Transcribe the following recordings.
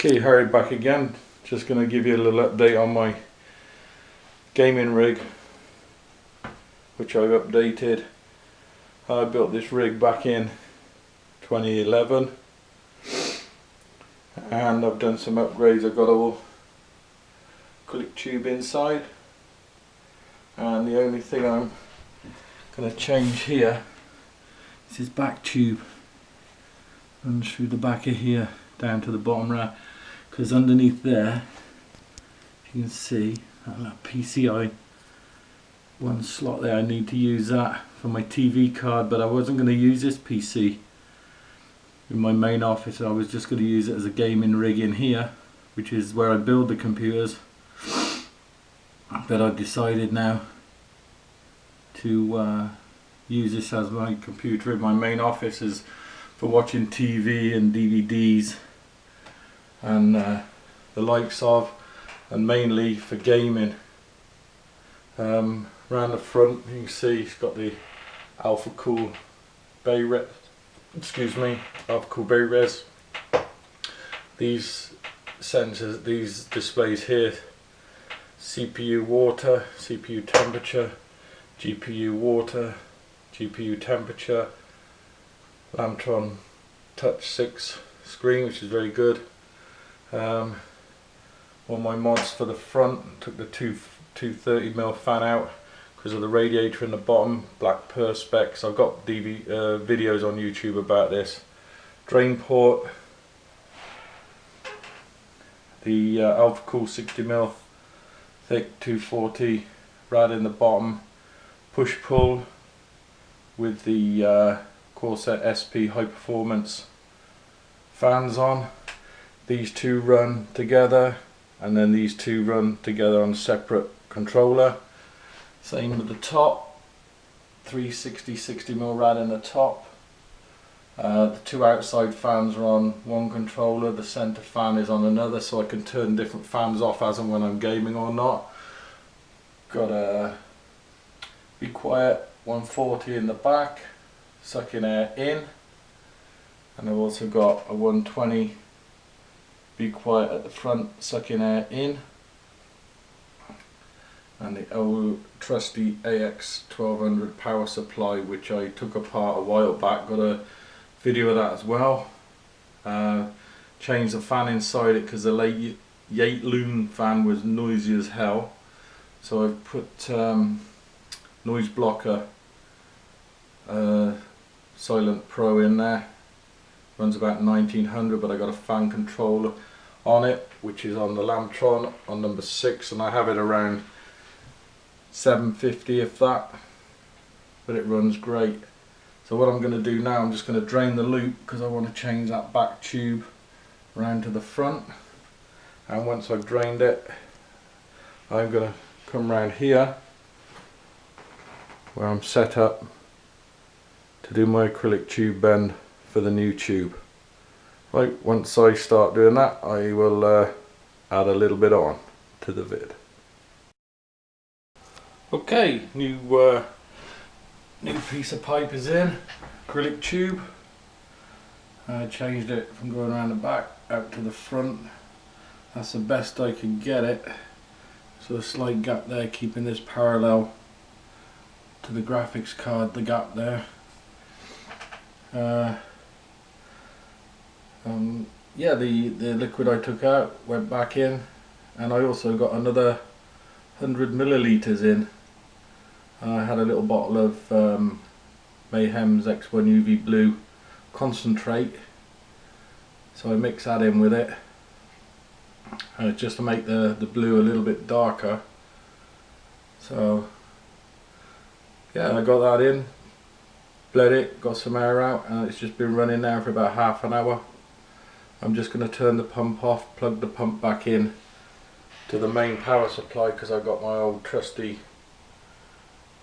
Okay, Harry back again. Just going to give you a little update on my gaming rig, which I've updated. I built this rig back in 2011 and I've done some upgrades. I've got all acrylic tube inside, and the only thing I'm going to change here is this back tube. Runs through the back of here down to the bottom rack, because underneath there you can see that PCI one slot there. I need to use that for my TV card, but I wasn't going to use this PC in my main office. I was just going to use it as a gaming rig in here, which is where I build the computers. But I've decided now to use this as my computer in my main office, is for watching TV and DVDs and the likes of, and mainly for gaming. Around the front you can see it's got the Alpha Cool Bay Res. Alpha Cool Bay Res. These sensors, these displays here: CPU water, CPU temperature, GPU water, GPU temperature. Lantron Touch 6 screen, which is very good. All my mods for the front, took the 230mm fan out because of the radiator in the bottom, black perspex. I've got videos on YouTube about this. Drain port, the Alpha Cool 60mm thick 240 rad in the bottom, push pull with the Corsair SP high performance fans on. These two run together, and then these two run together on a separate controller. Same with the top, 360 60mm rad in the top. The two outside fans are on one controller, the center fan is on another, so I can turn different fans off as and when I'm gaming or not. Got a Be Quiet 140 in the back, sucking air in, and I've also got a 120 Be Quiet at the front, sucking air in, and the old trusty AX1200 power supply, which I took apart a while back. Got a video of that as well. Changed the fan inside it because the late Yateloon fan was noisy as hell, so I've put noise blocker Silent Pro in there. Runs about 1900, but I got a fan controller on it, which is on the Lantron on number 6, and I have it around 750 if that, but it runs great. So what I'm going to do now, I'm just going to drain the loop because I want to change that back tube around to the front, and once I've drained it, I'm going to come around here where I'm set up to do my acrylic tube bend for the new tube. Right, once I start doing that, I will add a little bit on to the vid. Okay, new piece of pipe is in, acrylic tube. I changed it from going around the back out to the front. That's the best I can get it. So a slight gap there, keeping this parallel to the graphics card, the gap there. Yeah, the liquid I took out went back in, and I also got another 100 milliliters in. I had a little bottle of Mayhem's X1 UV Blue concentrate, so I mixed that in with it just to make the blue a little bit darker. So yeah, I got that in, bled it, got some air out, and it's just been running now for about half an hour. I'm just going to turn the pump off, plug the pump back in to the main power supply, because I've got my old trusty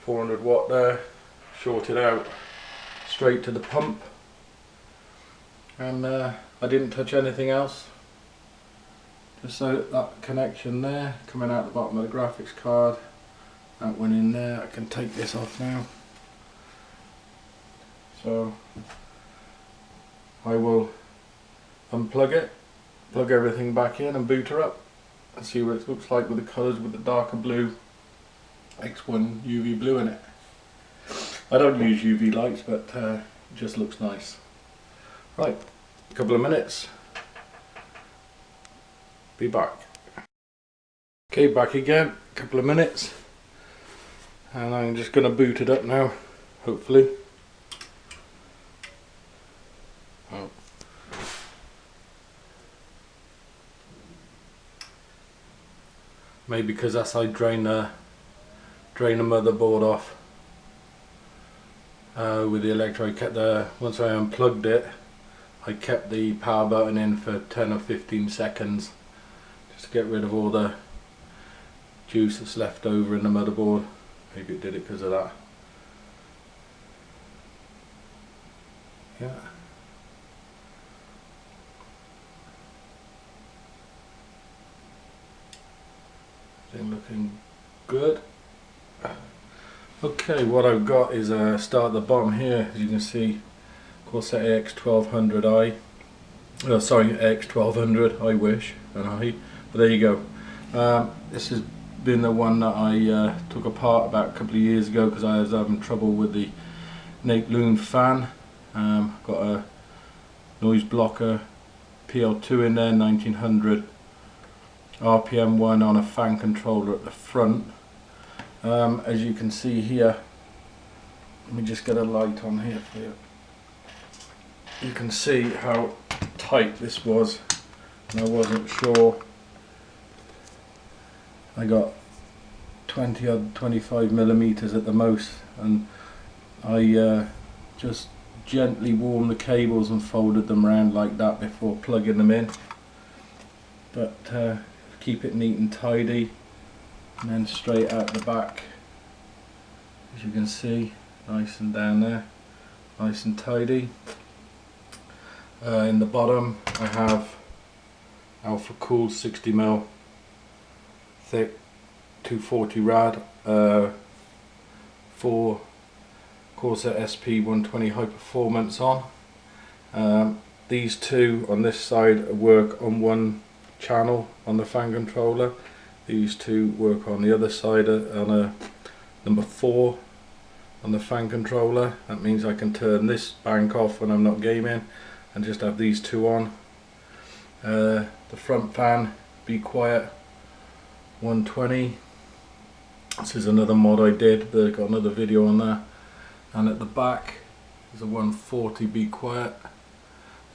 400 watt there, shorted out straight to the pump, and I didn't touch anything else. Just so that connection there coming out the bottom of the graphics card, that went in there. I can take this off now. So I will unplug it, plug everything back in and boot her up and see what it looks like with the colours with the darker blue X1 UV blue in it. I don't use UV lights, but it just looks nice. Right, a couple of minutes, be back. Okay, back again, a couple of minutes, and I'm just going to boot it up now, hopefully. Oh. Maybe because that's how I drain the motherboard off with the electrode. I kept once I unplugged it, I kept the power button in for 10 or 15 seconds just to get rid of all the juice that's left over in the motherboard. Maybe it did it because of that. Yeah. Everything looking good. Okay, what I've got is start at the bottom here. As you can see, Corsair AX1200i. Oh, sorry, AX1200. I wish, and I. But there you go. This has been the one that I took apart about a couple of years ago because I was having trouble with the Nate Loon fan. Got a noise blocker PL2 in there, 1900 RPM one on a fan controller at the front. As you can see here, let me just get a light on here for you. You can see how tight this was, and I wasn't sure. I got 20 or 25 millimeters at the most, and I just gently warmed the cables and folded them around like that before plugging them in. But keep it neat and tidy. And then straight out the back, as you can see, nice and down there, nice and tidy. In the bottom I have Alpha Cool 60mm thick 240 rad for Corsair SP120 high performance on. These two on this side work on one channel on the fan controller. These two work on the other side on a number 4 on the fan controller. That means I can turn this bank off when I'm not gaming and just have these two on. The front fan, Be Quiet 120. This is another mod I did, but I've got another video on that. And at the back is a 140 Be Quiet.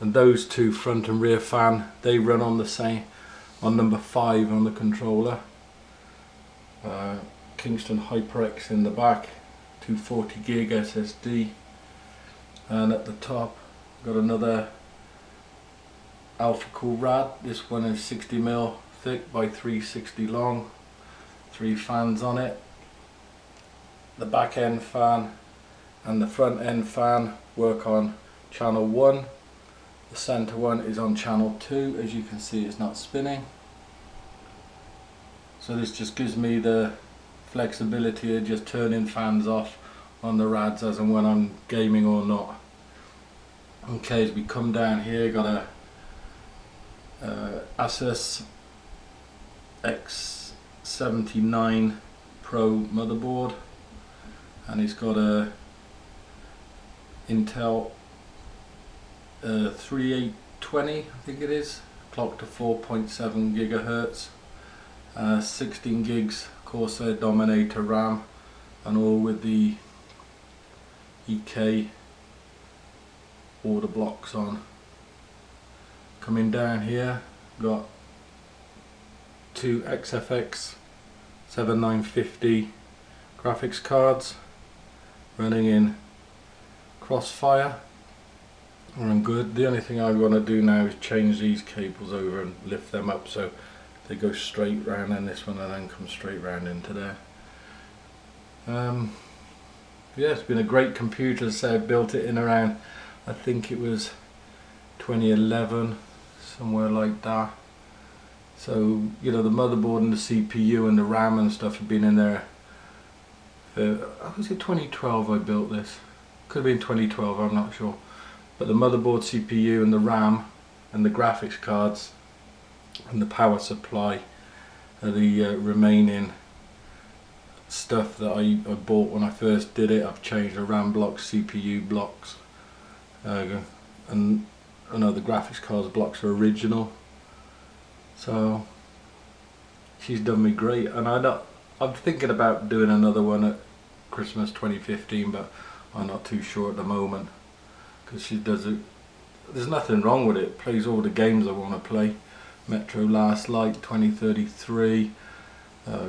And those two front and rear fan, they run on the same, on number 5 on the controller. Kingston HyperX in the back, 240 gig SSD, and at the top got another Alpha Cool Rad. This one is 60mm thick by 360 long, 3 fans on it. The back end fan and the front end fan work on channel 1. The center one is on channel 2. As you can see, it's not spinning. So this just gives me the flexibility of just turning fans off on the rads as and when I'm gaming or not. Okay, as we come down here, got a Asus X79 Pro motherboard, and it's got a Intel 3820, I think it is, clocked to 4.7 gigahertz. 16 gigs Corsair Dominator RAM, and all with the EK order blocks on. Coming down here, got 2 XFX 7950 graphics cards running in Crossfire. Run good. The only thing I'm going to do now is change these cables over and lift them up so they go straight round in this one and then come straight round into there. Yeah, it's been a great computer. So I built it in around, I think it was 2011, somewhere like that. So, you know, the motherboard and the CPU and the RAM and stuff have been in there. Was it 2012 I built this? Could have been 2012, I'm not sure. But the motherboard, CPU and the RAM and the graphics cards and the power supply are the remaining stuff that I bought when I first did it. I've changed the RAM blocks, CPU blocks, and I know the graphics cards blocks are original. So she's done me great, and I'm thinking about doing another one at Christmas 2015, but I'm not too sure at the moment, because she does it. There's nothing wrong with it. It plays all the games I want to play. Metro Last Light, 2033,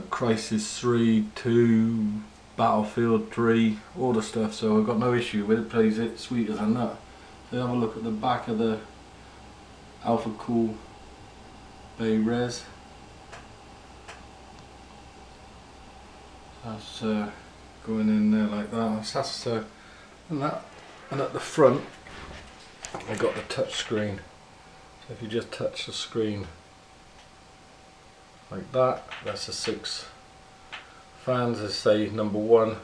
Crisis 3, 2, Battlefield 3, all the stuff, so I've got no issue with it. Plays it sweet as a nut. So have a look at the back of the Alpha Cool Bay Res. That's going in there like that. And at the front I got the touch screen. So if you just touch the screen like that, that's the 6 fans. As say, number 1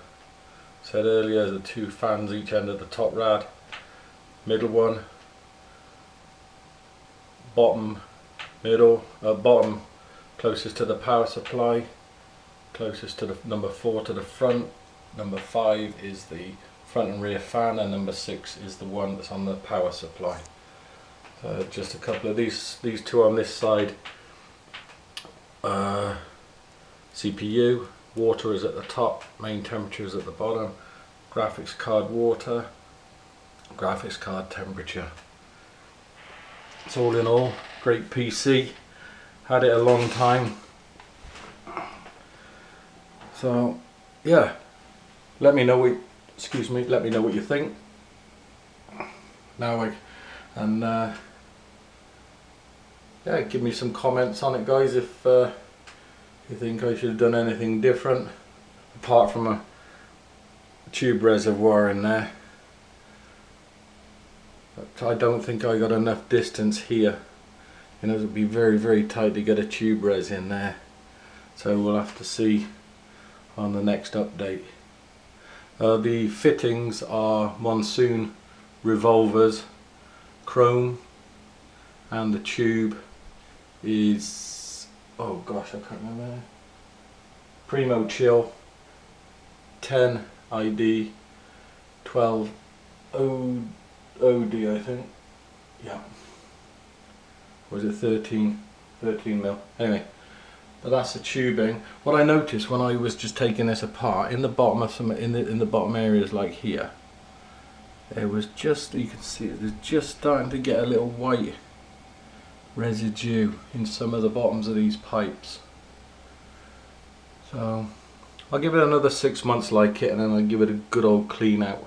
said earlier, the 2 fans each end of the top rad, middle one, bottom closest to the power supply, closest to the number 4 to the front, number 5 is the front and rear fan, and number 6 is the one that's on the power supply. Just a couple of these 2 on this side. CPU, water is at the top, main temperature is at the bottom, graphics card water, graphics card temperature. It's all in all great PC. Had it a long time. So yeah, let me know what you think. Yeah, give me some comments on it, guys, if you think I should have done anything different apart from a tube reservoir in there. But I don't think I got enough distance here. You know, it would be very, very tight to get a tube res in there. So we'll have to see on the next update. The fittings are Monsoon revolvers, chrome, and the tube is, oh gosh, I can't remember, Primo Chill 10 ID 12 OD, I think. Yeah, was it 13 mil? Anyway, but that's the tubing. What I noticed when I was just taking this apart, in the bottom of in the bottom areas like here, it was just, you can see it was just starting to get a little white residue in some of the bottoms of these pipes. So I'll give it another 6 months like it, and then I'll give it a good old clean out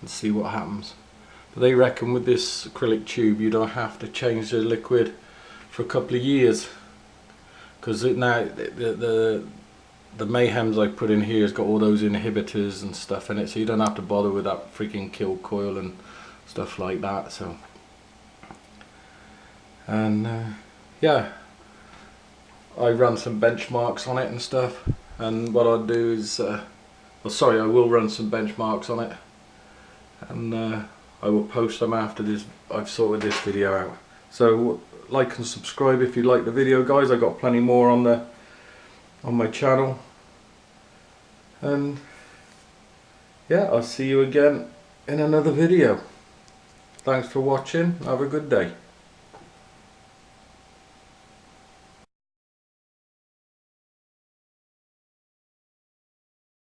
and see what happens. But they reckon with this acrylic tube you don't have to change the liquid for a couple of years, because now the Mayhems I put in here has got all those inhibitors and stuff in it, so you don't have to bother with that freaking kill coil and stuff like that. So, and yeah, I run some benchmarks on it and stuff, and what I'll do is I will run some benchmarks on it, and I will post them after this. I've sorted this video out. So like and subscribe if you like the video, guys. I've got plenty more on my channel, and yeah, I'll see you again in another video. Thanks for watching. Have a good day.